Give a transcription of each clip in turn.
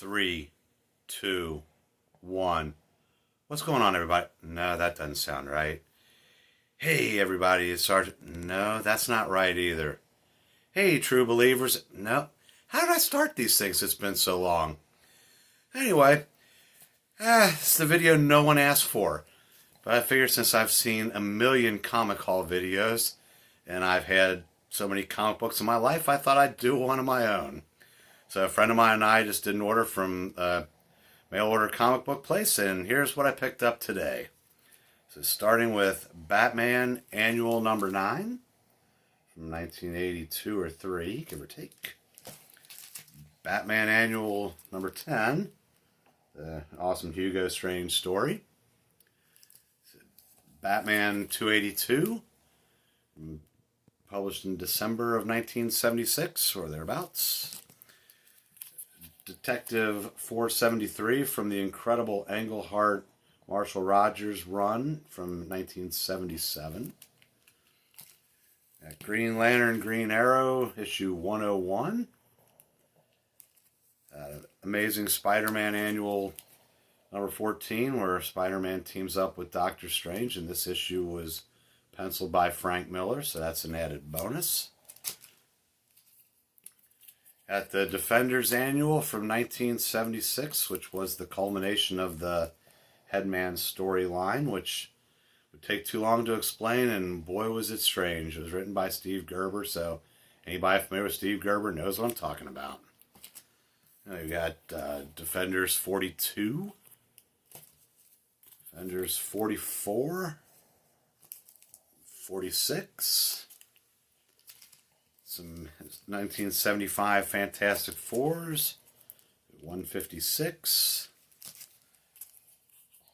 Three, two, one. What's going on, everybody? No, that doesn't sound right. Hey, everybody, it's Sergeant. No, that's not right either. Hey, true believers. No. How did I start these things? It's been so long. Anyway, it's the video no one asked for. But I figured since I've seen a million Comic Haul videos and I've had so many comic books in my life, I thought I'd do one of my own. So a friend of mine and I just did an order from mail order comic book place, and here's what I picked up today. So starting with Batman Annual number 9 from 1982 or 3, give or take. Batman Annual number 10, the awesome Hugo Strange story. Batman 282, published in December of 1976 or thereabouts. Detective 473 from the incredible Englehart Marshall Rogers run from 1977. Green Lantern Green Arrow issue 101. Amazing Spider-Man Annual number 14, where Spider-Man teams up with Doctor Strange, and this issue was penciled by Frank Miller, so that's an added bonus. At the Defenders Annual from 1976, which was the culmination of the Headman storyline, which would take too long to explain, and boy was it strange. It was written by Steve Gerber, so anybody familiar with Steve Gerber knows what I'm talking about. Now you got Defenders 42, Defenders 44, 46, some 1975 Fantastic Fours, 156,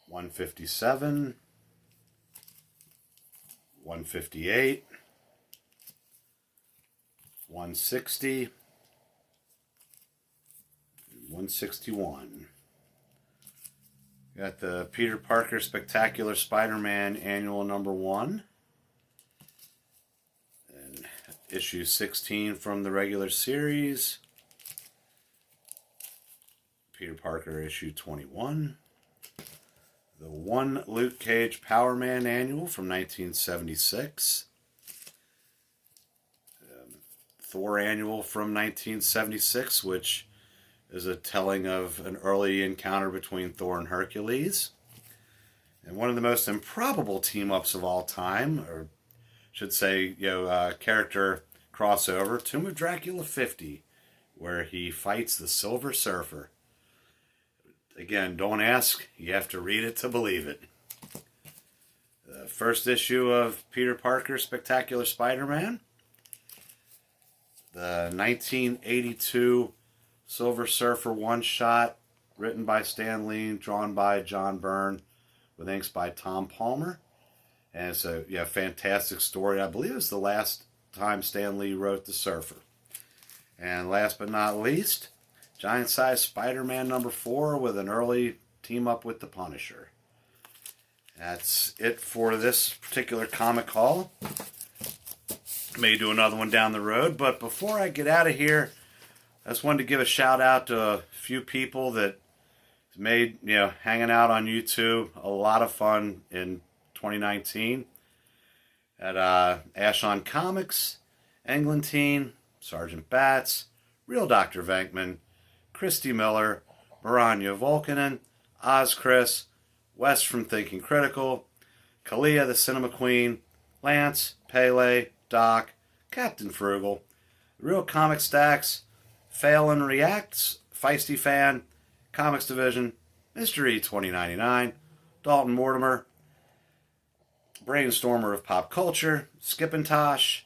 157, 158, 160, 161. Got the Peter Parker Spectacular Spider-Man Annual number 1. And issue 16 from the regular series. Peter Parker issue 21. The One Luke Cage Power Man Annual from 1976. Thor Annual from 1976, which is a telling of an early encounter between Thor and Hercules. And one of the most improbable team-ups of all time, or should say, character crossover, Tomb of Dracula 50, where he fights the Silver Surfer. Again, don't ask, you have to read it to believe it. The first issue of Peter Parker Spectacular Spider-Man. The 1982 Silver Surfer one-shot, written by Stan Lee, drawn by John Byrne, with inks by Tom Palmer. And it's a fantastic story. I believe it's the last time Stan Lee wrote The Surfer. And last but not least, giant-sized Spider-Man number 4 with an early team-up with the Punisher. That's it for this particular comic haul. May do another one down the road, but before I get out of here, I just wanted to give a shout out to a few people that made, hanging out on YouTube a lot of fun in 2019. At Ash on Comics, Englentine, Sergeant Bats, Real Dr. Venkman, Christy Miller, Maranya Volkanen, Oz Chris, Wes from Thinking Critical, Kalia the Cinema Queen, Lance, Pele, Doc, Captain Frugal, Real Comic Stacks, Fail and Reacts, Feisty Fan, Comics Division, Mr. E 2099, Dalton Mortimer, Brainstormer of Pop Culture, Skipintosh,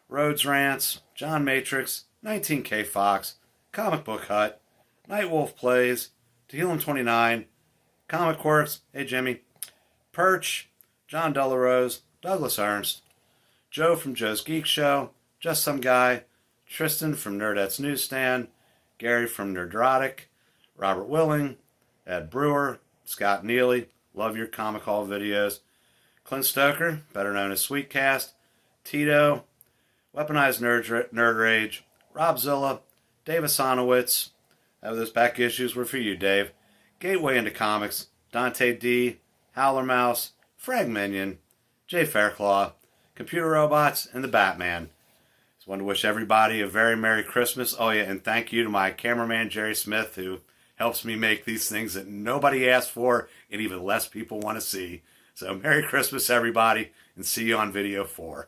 Rhodes Rants, John Matrix, 19K Fox, Comic Book Hut, Nightwolf Plays, Tehillim 29, Comic Quirks, hey Jimmy, Perch, John Delarose, Douglas Ernst, Joe from Joe's Geek Show, Just Some Guy, Tristan from Nerdette's Newsstand, Gary from Nerdrotic, Robert Willing, Ed Brewer, Scott Neely, love your Comic Haul videos, Clint Stoker, better known as Sweetcast, Tito, Weaponized Nerd Rage, Rob Zilla, Dave Asanowitz, Those back issues were for you, Dave. Gateway into Comics, Dante D, Howler Mouse, Frag Minion, Jay Fairclaw, Computer Robots, and the Batman. Just want to wish everybody a very Merry Christmas. Oh yeah, and thank you to my cameraman Jerry Smith, who helps me make these things that nobody asked for and even less people want to see. So Merry Christmas, everybody, and see you on video 4.